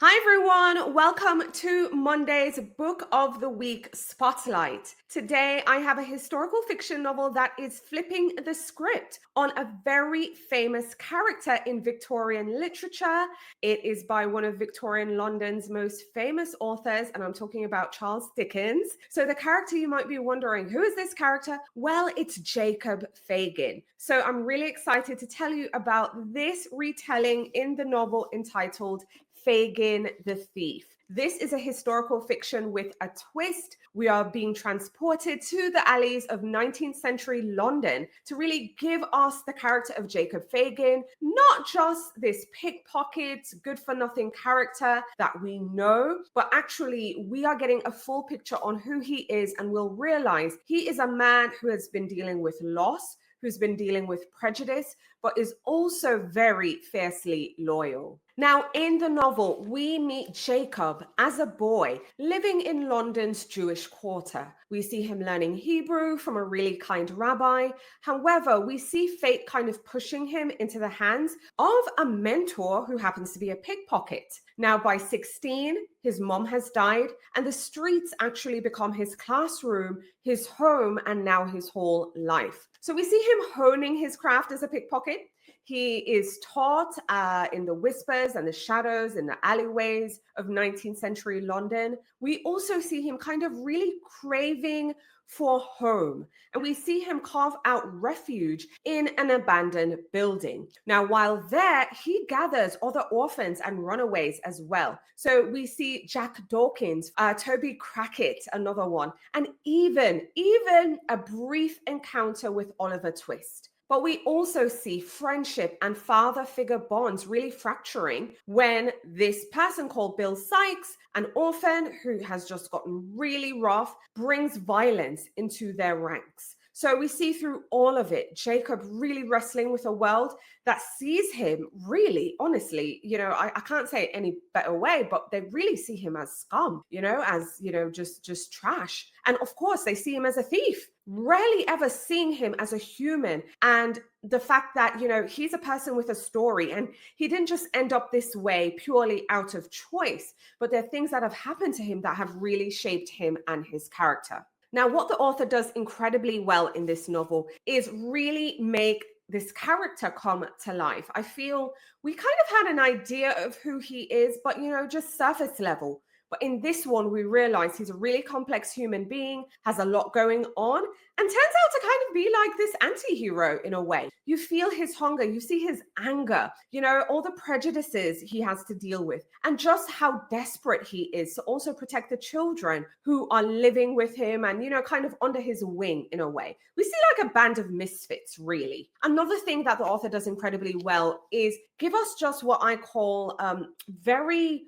Hi everyone, welcome to Monday's Book of the Week Spotlight. Today I have a historical fiction novel that is flipping the script on a very famous character in Victorian literature. It is by one of Victorian London's most famous authors, and I'm talking about Charles Dickens. So the character, you might be wondering, who is this character? Well, it's Jacob Fagin. So I'm really excited to tell you about this retelling in the novel entitled Fagin the Thief. This is a historical fiction with a twist. We are being transported to the alleys of 19th century London to really give us the character of Jacob Fagin, not just this pickpocket, good for nothing character that we know, but actually we are getting a full picture on who he is, and we'll realize he is a man who has been dealing with loss, who's been dealing with prejudice, but is also very fiercely loyal. Now, in the novel, we meet Jacob as a boy living in London's Jewish quarter. We see him learning Hebrew from a really kind rabbi. However, we see fate kind of pushing him into the hands of a mentor who happens to be a pickpocket. Now, by 16, his mom has died, and the streets actually become his classroom, his home, and now his whole life. So we see him honing his craft as a pickpocket. He is taught in the whispers and the shadows in the alleyways of 19th century London. We also see him kind of really craving for home, and we see him carve out refuge in an abandoned building. Now, while there, he gathers other orphans and runaways as well. So we see Jack Dawkins, Toby Crackit, another one, and even a brief encounter with Oliver Twist. But we also see friendship and father figure bonds really fracturing when this person called Bill Sykes, an orphan who has just gotten really rough, brings violence into their ranks. So we see through all of it, Jacob really wrestling with a world that sees him really, honestly, I can't say it any better way, but they really see him as scum, as, just trash. And of course, they see him as a thief, rarely ever seeing him as a human. And the fact that, he's a person with a story, and he didn't just end up this way purely out of choice, but there are things that have happened to him that have really shaped him and his character. Now, what the author does incredibly well in this novel is really make this character come to life. I feel we kind of had an idea of who he is, but, just surface level. But in this one, we realize he's a really complex human being, has a lot going on, and turns out to kind of be like this anti-hero in a way. You feel his hunger, you see his anger, all the prejudices he has to deal with, and just how desperate he is to also protect the children who are living with him and, kind of under his wing in a way. We see like a band of misfits, really. Another thing that the author does incredibly well is give us just what I call very,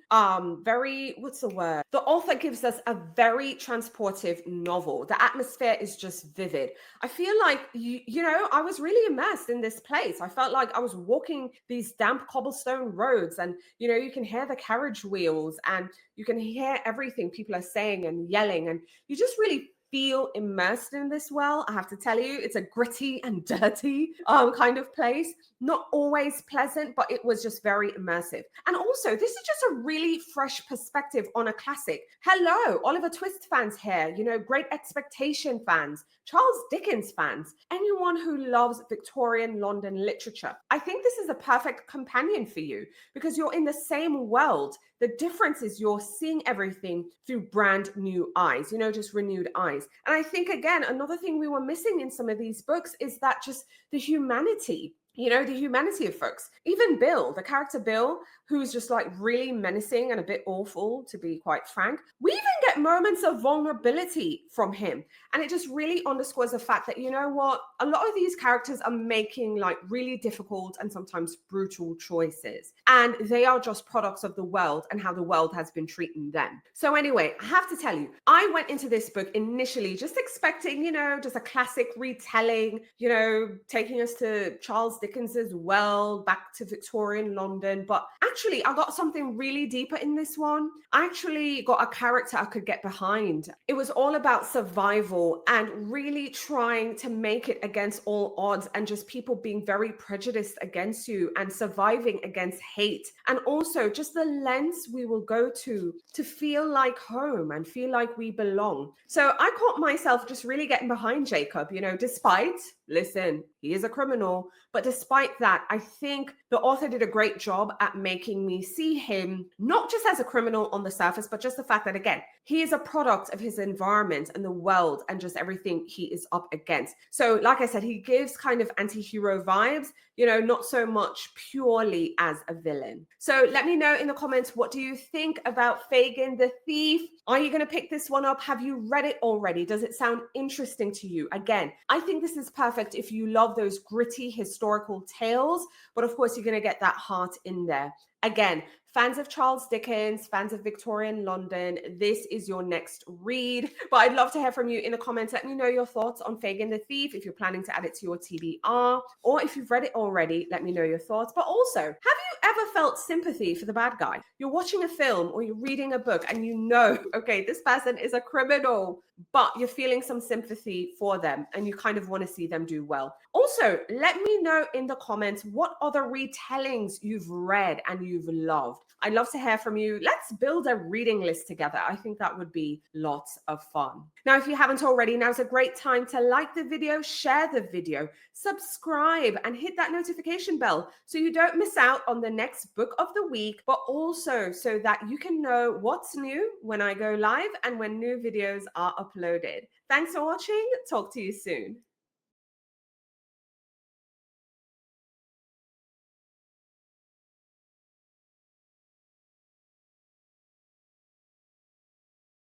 what's the word? The author gives us a very transportive novel. The atmosphere is just vivid. I feel like, I was really immersed in this place. I felt like I was walking these damp cobblestone roads, and, you can hear the carriage wheels and you can hear everything people are saying and yelling, and you just really feel immersed in this world. I have to tell you, it's a gritty and dirty kind of place. Not always pleasant, but it was just very immersive. And also, this is just a really fresh perspective on a classic. Hello, Oliver Twist fans here, Great Expectation fans, Charles Dickens fans, anyone who loves Victorian London literature. I think this is a perfect companion for you because you're in the same world. The difference is you're seeing everything through brand new eyes, just renewed eyes. And I think, again, another thing we were missing in some of these books is that just the humanity. The humanity of folks. Even Bill, the character Bill, who's just like really menacing and a bit awful, to be quite frank. We even get moments of vulnerability from him. And it just really underscores the fact that, a lot of these characters are making like really difficult and sometimes brutal choices. And they are just products of the world and how the world has been treating them. So anyway, I have to tell you, I went into this book initially just expecting, just a classic retelling, taking us to Charles Dickens's world, back to Victorian London. But actually, I got something really deeper in this one. I actually got a character, a could get behind. It was all about survival and really trying to make it against all odds, and just people being very prejudiced against you and surviving against hate. And also just the lengths we will go to feel like home and feel like we belong. So I caught myself just really getting behind Jacob, despite, listen, he is a criminal, but despite that, I think the author did a great job at making me see him not just as a criminal on the surface, but just the fact that, again, he is a product of his environment and the world and just everything he is up against. So, like I said, he gives kind of anti-hero vibes, not so much purely as a villain. So let me know in the comments, what do you think about Fagin the Thief? Are you going to pick this one up? Have you read it already? Does it sound interesting to you? Again, I think this is perfect if you love those gritty historical tales, but of course you're going to get that heart in there. Again, fans of Charles Dickens, fans of Victorian London, this is your next read. But I'd love to hear from you in the comments. Let me know your thoughts on Fagin the Thief, if you're planning to add it to your TBR, or if you've read it already, let me know your thoughts. But also, have you ever felt sympathy for the bad guy? You're watching a film or you're reading a book and okay, this person is a criminal, but you're feeling some sympathy for them and you kind of want to see them do well. Also, let me know in the comments what other retellings you've read and you've loved. I'd love to hear from you. Let's build a reading list together. I think that would be lots of fun. Now, if you haven't already, now's a great time to like the video, share the video, subscribe, and hit that notification bell so you don't miss out on the next book of the week, but also so that you can know what's new when I go live and when new videos are uploaded. Thanks for watching. Talk to you soon.